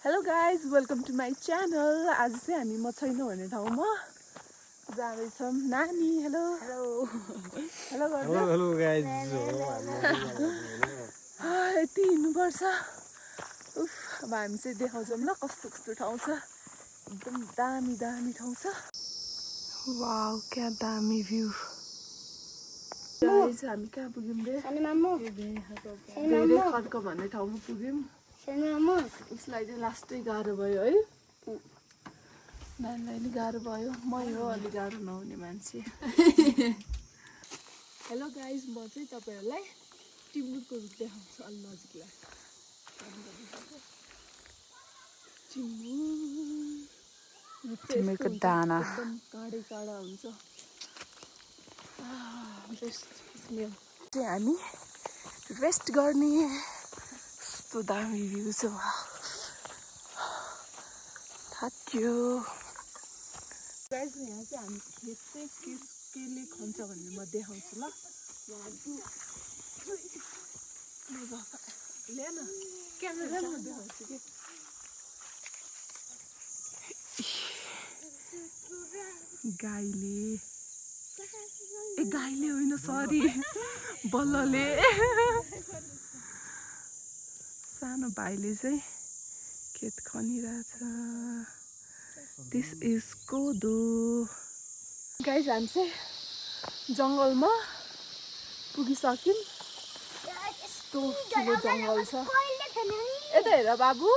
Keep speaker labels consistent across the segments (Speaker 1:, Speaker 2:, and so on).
Speaker 1: Hello guys welcome to my channel. आज चाहिँ हामी म छैन भन्ने ठाउँमा जाँदैछौँ। नानी hello hello hello
Speaker 2: hello guys
Speaker 1: यति हिँड्नुपर्छ। उफ अब हामी चाहिँ देखाउँछौँ ल कस्तो कस्तो ठाउँ छ। एकदम दामी दामी ठाउँ छ। वाउ क्या दामी भ्यू। गाइज हामी कहाँ पुग्यौँ रे? धेरै खर्क भन्ने ठाउँमा पुग्यौँ। उसलाई चाहिँ लास्टै गाह्रो भयो है। नानीलाई नि गाह्रो भयो। मै हो अलि गाह्रो नहुने मान्छे। हेलो गाइज म चाहिँ तपाईँहरूलाई टिमुरको रुख देखाउँछु अलि नजिकलाई। टिमुरको दाना एकदम काँडै काँडा हुन्छ। बेस्ट स्मेल चाहिँ हामी रेस्ट गर्ने। कस्तो दामी भ्यू छ। थाक्यो गाइज। यहाँ चाहिँ हामी खेत चाहिँ केले खन्छ भनेर म देखाउँछु ल। ल्या न क्यामेरा म देखाउँछु कि। गाईले होइन सरी बल्लले। सानो भाइले चाहिँ खेत खनिरहेछ। दिस इज कोदो। गाइज हामी चाहिँ जङ्गलमा पुगिसक्यौँ। यस्तो ठुलो जङ्गल छ। यता हेर बाबु।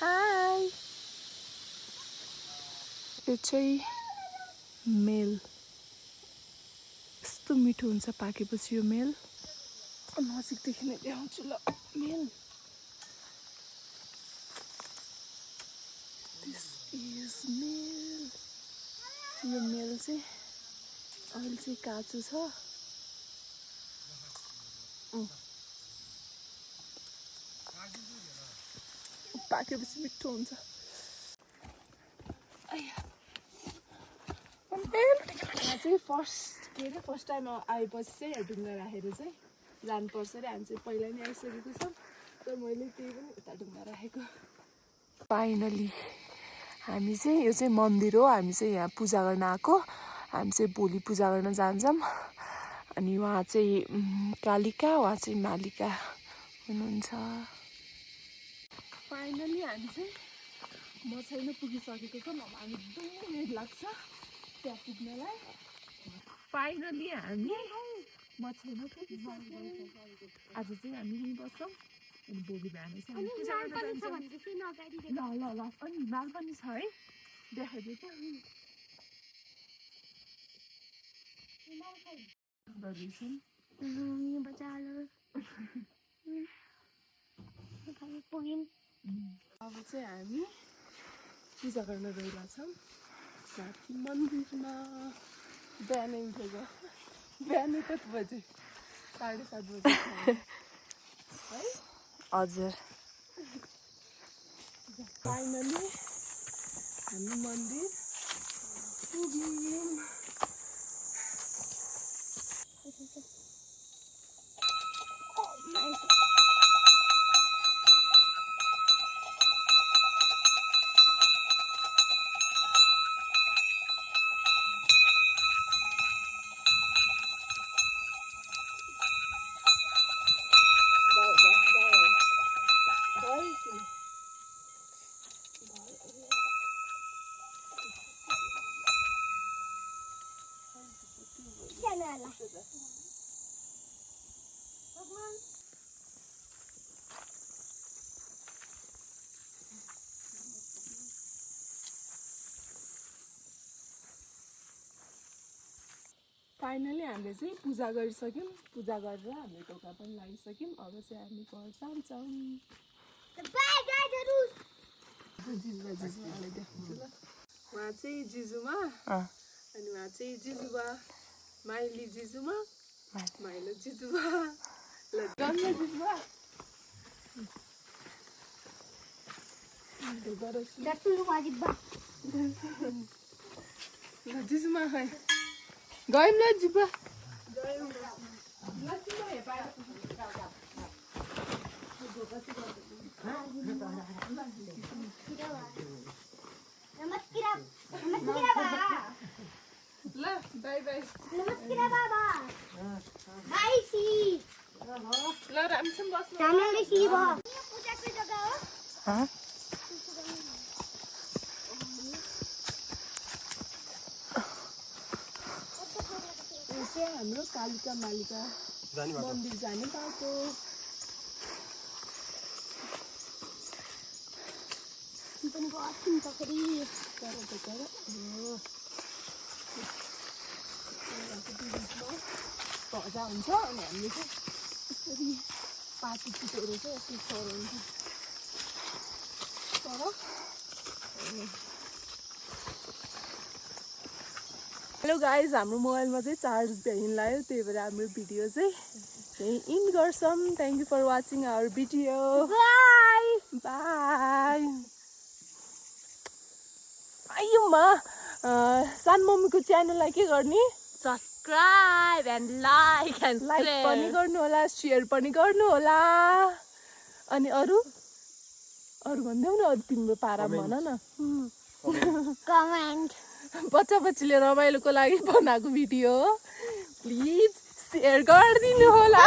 Speaker 1: हाई। यो चाहिँ मेल। यस्तो मिठो हुन्छ पाकेपछि यो मेल। नजिकदेखि नै देखाउँछु ल मेल। This is male. यो मेल चाहिँ अहिले चाहिँ काँचो छ। पाकेपछि मिठो हुन्छ। यहाँ चाहिँ फर्स्ट टाइम आएपछि चाहिँ ढुङ्गा राखेर चाहिँ जानुपर्छ अरे। हामी चाहिँ पहिला नै आइसकेको छौँ तर मैले त्यही पनि उता ढुङ्गा राखेको। फाइनली हामी चाहिँ यो चाहिँ मन्दिर हो। हामी चाहिँ यहाँ पूजा गर्न आएको। हामी चाहिँ भोलि पूजा गर्न जान्छौँ। अनि उहाँ चाहिँ कालिका उहाँ चाहिँ मालिका हुनुहुन्छ। फाइनली हामी चाहिँ म छैन पुगिसकेको छौँ। अब हामी 2 मिनट लाग्छ त्यहाँ पुग्नलाई। फाइनली हामी म छैन पुगिसक्यौँ। आज चाहिँ हामी यहीँ बस्छौँ अनि भोलि बिहान चाहिँ हामी पूजा गर्न जान्छौँ। ल ल ल अनि हिमाल पनि छ है देखाइदियो त। अब चाहिँ हामी पूजा गर्न गइरहेछौँ माथि मन्दिरमा। बिहानै उठेको। बिहानै कति बजे? 7:30 बजे है। हजुर। फाइनली हामी मन्दिर पुग्यौँ। फाइनली हामीले चाहिँ पूजा गरिसक्यौँ। पूजा गरेर हामीले ढोका पनि लगाइसक्यौँ। अब चाहिँ हामी घर जान्छौँ। जिजुवालाई देखाउँछु ल। उहाँ चाहिँ जिजुमा अनि उहाँ चाहिँ जिजुबा। माइली जिजुमा माइलो जिजुबा। ल जन्म जिजुबा। ल जिजुमा खै गयौँ ल जिजुबा।
Speaker 2: हामीले शिव पूजाको जग्गा हो
Speaker 1: यो चाहिँ हाम्रो कालिका मालिका मन्दिर जाने बाटो
Speaker 2: पनि गएको त फेरि
Speaker 1: भजा हुन्छ अनि हामीले चाहिँ यसरी पाती टिपेर चाहिँ यसरी चढाउँछ हेलो गाइज हाम्रो मोबाइलमा चाहिँ चार्ज भ्याइन लाग्यो त्यही भएर हाम्रो भिडियो चाहिँ यहीँ इन्ड गर्छौँ thank you for watching our video
Speaker 2: bye
Speaker 1: bye आयुमा सान मम्मीको च्यानललाई के गर्ने
Speaker 2: सब्सक्राइब एन्ड लाइक
Speaker 1: पनि गर्नु होला सेयर पनि गर्नु होला अनि अरू भन्देऊ न अरू तिम्रो पारामा भन न
Speaker 2: कमेन्ट
Speaker 1: बच्चा बच्चीले रमाइलोको लागि बनाएको भिडियो हो प्लिज सेयर गरिदिनु होला